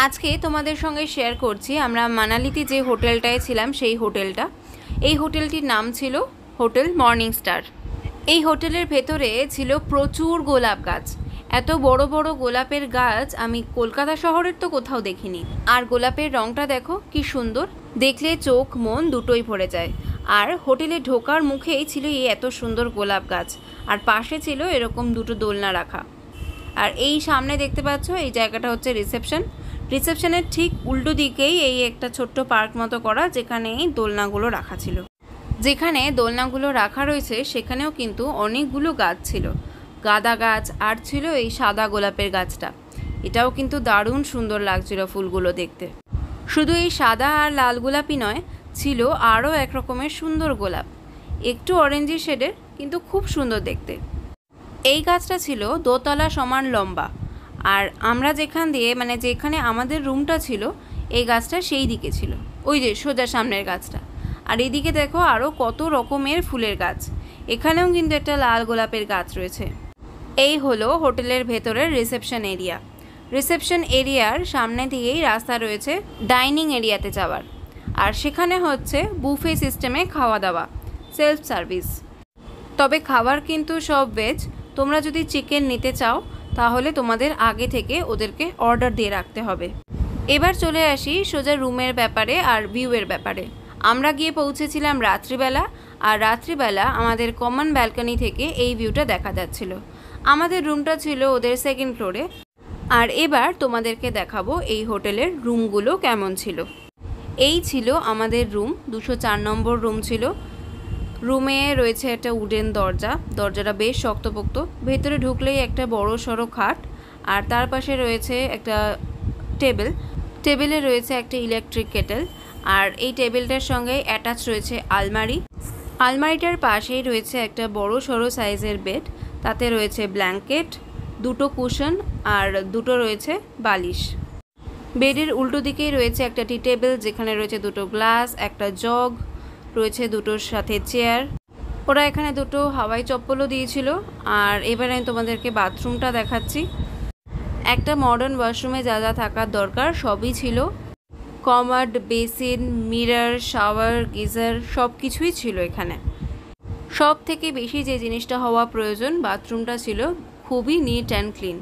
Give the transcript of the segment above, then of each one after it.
আজকে তোমাদের সঙ্গে শেয়ার করছি আমরা মানালিতে যে হোটেলটায় ছিলাম সেই হোটেলটা। এই হোটেলটির নাম ছিল হোটেল মর্নিং স্টার। এই হোটেলের ভেতরে ছিল প্রচুর গোলাপ গাছ। এত বড় বড় গোলাপের গাছ আমি কলকাতা শহরের তো কোথাও দেখিনি। আর গোলাপের রঙটা দেখো কি সুন্দর, দেখলে চোখ মন দুটোই ভরে যায়। আর হোটেলে ঢোকার মুখেই ছিল এই এত সুন্দর গোলাপ গাছ, আর পাশে ছিল এরকম দুটো দোলনা রাখা। আর এই সামনে দেখতে পাচ্ছ এই জায়গাটা হচ্ছে রিসেপশনের ঠিক উল্টো দিকেই এই একটা ছোট্ট পার্ক মতো করা, যেখানে এই দোলনাগুলো রাখা ছিল। যেখানে দোলনাগুলো রাখা রয়েছে সেখানেও কিন্তু অনেকগুলো গাছ ছিল, গাঁদা গাছ, আর ছিল এই সাদা গোলাপের গাছটা। এটাও কিন্তু দারুণ সুন্দর লাগছিল ফুলগুলো দেখতে। শুধু এই সাদা আর লাল গোলাপই নয়, ছিল আরও এক রকমের সুন্দর গোলাপ, একটু অরেঞ্জি শেডের, কিন্তু খুব সুন্দর দেখতে। এই গাছটা ছিল দোতলা সমান লম্বা, আর আমরা যেখান দিয়ে যেখানে আমাদের রুমটা ছিল এই গাছটা সেই দিকে ছিল, ওই যে সোজা সামনের গাছটা। আর এদিকে দেখো আরও কত রকমের ফুলের গাছ, এখানেও কিন্তু একটা লাল গোলাপের গাছ রয়েছে। এই হলো হোটেলের ভেতরের রিসেপশন এরিয়ার সামনে দিয়েই রাস্তা রয়েছে ডাইনিং এরিয়াতে যাওয়ার। আর সেখানে হচ্ছে বুফে সিস্টেমে খাওয়া দাওয়া, সেলফ সার্ভিস। তবে খাবার কিন্তু সব ভেজ। তোমরা যদি চিকেন নিতে চাও তাহলে তোমাদের আগে থেকে ওদেরকে অর্ডার দিয়ে রাখতে হবে। এবার চলে আসি সোজা রুমের ব্যাপারে আর ভিউয়ের ব্যাপারে। আমরা গিয়ে পৌঁছেছিলাম রাত্রিবেলা, আর রাত্রিবেলা আমাদের কমন ব্যালকনি থেকে এই ভিউটা দেখা যাচ্ছিল। আমাদের রুমটা ছিল ওদের সেকেন্ড ফ্লোরে। আর এবার তোমাদেরকে দেখাবো এই হোটেলের রুমগুলো কেমন ছিল। এই ছিল আমাদের রুম, 204 নম্বর রুম ছিল। রুমে রয়েছে একটা উডেন দরজাটা বেশ শক্তপোক্ত। ভেতরে ঢুকলেই একটা বড় সড়ো খাট, আর তার পাশে রয়েছে একটা টেবিলে রয়েছে একটা ইলেকট্রিক কেটেল, আর এই টেবিলটার সঙ্গে অ্যাটাচ রয়েছে আলমারিটার পাশেই রয়েছে একটা বড় সড়ো সাইজের বেড, তাতে রয়েছে ব্ল্যাঙ্কেট, দুটো কুশন আর দুটো রয়েছে বালিশ। বেডের উল্টো দিকেই রয়েছে একটা টি টেবিল, যেখানে রয়েছে দুটো গ্লাস, একটা জগ রয়েছে, দুটোর সাথে চেয়ার। ওরা এখানে দুটো হাওয়াই চপ্পলও দিয়েছিল। আর এবার আমি তোমাদেরকে বাথরুমটা দেখাচ্ছি। একটা মডার্ন ওয়াশরুমে যা যা থাকার দরকার সবই ছিল। Commode, basin, mirror, shower, geyser সব কিছুই ছিল এখানে। সব থেকে বেশি যে জিনিসটা হওয়া প্রয়োজন, বাথরুমটা ছিল খুবই নিট অ্যান্ড ক্লিন।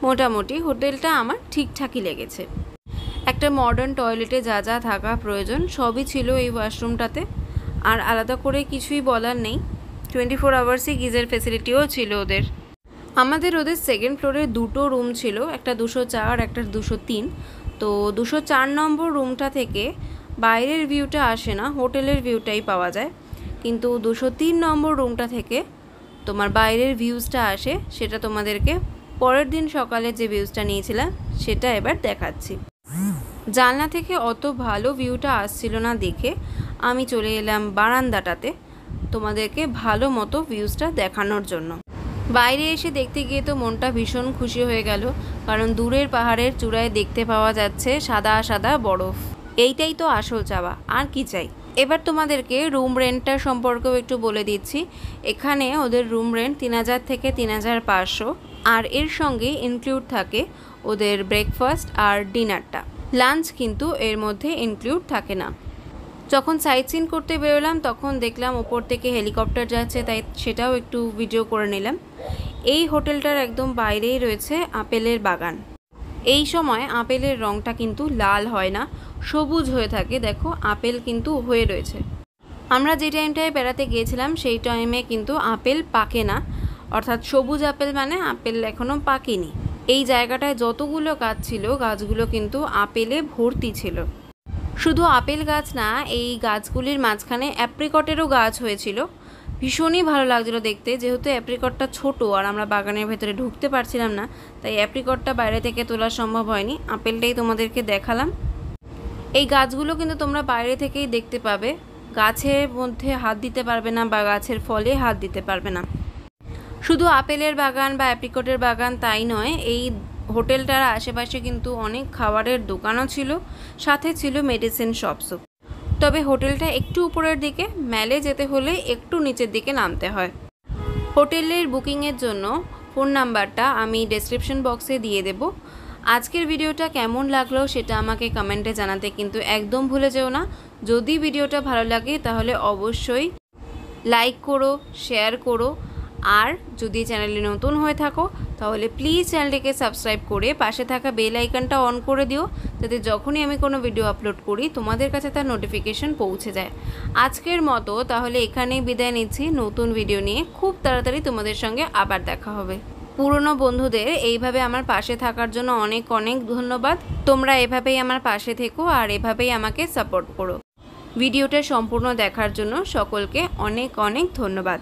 মোটামুটি হোটেলটা আমার ঠিকঠাকই লেগেছে। একটা মডার্ন টয়লেটে যা যা থাকা প্রয়োজন সবই ছিল এই ওয়াশরুমটাতে। আর আলাদা করে কিছুই বলার নেই, 24 আওয়ার্সই গিজার ফেসিলিটিও ছিল ওদের। ওদের সেকেন্ড ফ্লোরে দুটো রুম ছিল, একটা 204 একটা 203। তো 204 নম্বর রুমটা থেকে বাইরের ভিউটা আসে না, হোটেলের ভিউটাই পাওয়া যায়। কিন্তু 203 নম্বর রুমটা থেকে তোমার বাইরের ভিউজটা আসে। সেটা তোমাদেরকে পরের দিন সকালে যে ভিউজটা নিয়েছিলাম সেটা এবার দেখাচ্ছি। জানলা থেকে অত ভালো ভিউটা আসছিল না দেখে আমি চলে এলাম বারান্দাটাতে তোমাদেরকে ভালো মতো ভিউজটা দেখানোর জন্য। বাইরে এসে দেখতে গিয়ে তো মনটা ভীষণ খুশি হয়ে গেল, কারণ দূরের পাহাড়ের চূড়ায় দেখতে পাওয়া যাচ্ছে সাদা সাদা বরফ। এইটাই তো আসল চাওয়া, আর কি চাই। এবার তোমাদেরকে রুম রেন্টটার সম্পর্কেও একটু বলে দিচ্ছি। এখানে ওদের রুম রেন্ট 3000 থেকে 3500, আর এর সঙ্গে ইনক্লুড থাকে ওদের ব্রেকফাস্ট আর ডিনারটা। লাঞ্চ কিন্তু এর মধ্যে ইনক্লুড থাকে না। যখন সাইট সিন করতে বেরোলাম তখন দেখলাম ওপর থেকে হেলিকপ্টার যাচ্ছে, তাই সেটাও একটু ভিডিও করে নিলাম। এই হোটেলটার একদম বাইরেই রয়েছে আপেলের বাগান। এই সময় আপেলের রঙটা কিন্তু লাল হয় না, সবুজ হয়ে থাকে। দেখো আপেল কিন্তু হয়ে রয়েছে। আমরা যে টাইমটায় বেড়াতে গিয়েছিলাম সেই টাইমে কিন্তু আপেল পাকে না, অর্থাৎ সবুজ আপেল মানে আপেল এখনও পাকেনি। এই জায়গাটায় যতগুলো গাছ ছিল গাছগুলো কিন্তু আপেলে ভর্তি ছিল। শুধু আপেল গাছ না, এই গাছগুলির মাঝখানে অ্যাপ্রিকটেরও গাছ হয়েছিল। ভীষণই ভালো লাগছিল দেখতে। যেহেতু অ্যাপ্রিকটটা ছোট আর আমরা বাগানের ভেতরে ঢুকতে পারছিলাম না, তাই অ্যাপ্রিকটটা বাইরে থেকে তোলা সম্ভব হয়নি। আপেলটাই তোমাদেরকে দেখালাম। এই গাছগুলো কিন্তু তোমরা বাইরে থেকেই দেখতে পাবে, গাছের মধ্যে হাত দিতে পারবে না বা গাছের ফলে হাত দিতে পারবে না। শুধু আপেলের বাগান বা অ্যাপ্রিকটের বাগান তাই নয়, এই হোটেলটার আশেপাশে কিন্তু অনেক খাবারের দোকানও ছিল, সাথে ছিল মেডিসিন শপসও। তবে হোটেলটা একটু উপরের দিকে, মেলে যেতে হলে একটু নিচের দিকে নামতে হয়। হোটেলের বুকিংয়ের জন্য ফোন নাম্বারটা আমি ডেসক্রিপশন বক্সে দিয়ে দেব। আজকের ভিডিওটা কেমন লাগলো সেটা আমাকে কমেন্টে জানাতে কিন্তু একদম ভুলে যেও না। যদি ভিডিওটা ভালো লাগে তাহলে অবশ্যই লাইক করো, শেয়ার করো, আর যদি চ্যানেলে নতুন হয়ে থাকো তাহলে প্লিজ চ্যানেলটিকে সাবস্ক্রাইব করে পাশে থাকা বেল আইকনটা অন করে দিও, যাতে যখনই আমি কোনো ভিডিও আপলোড করি তোমাদের কাছে তার নোটিফিকেশন পৌঁছে যায়। আজকের মতো তাহলে এখানেই বিদায় নিচ্ছি। নতুন ভিডিও নিয়ে খুব তাড়াতাড়ি তোমাদের সঙ্গে আবার দেখা হবে। পুরনো বন্ধুদের এইভাবে আমার পাশে থাকার জন্য অনেক অনেক ধন্যবাদ। তোমরা এভাবেই আমার পাশে থেকো আর এভাবেই আমাকে সাপোর্ট করো। ভিডিওটা সম্পূর্ণ দেখার জন্য সকলকে অনেক অনেক ধন্যবাদ।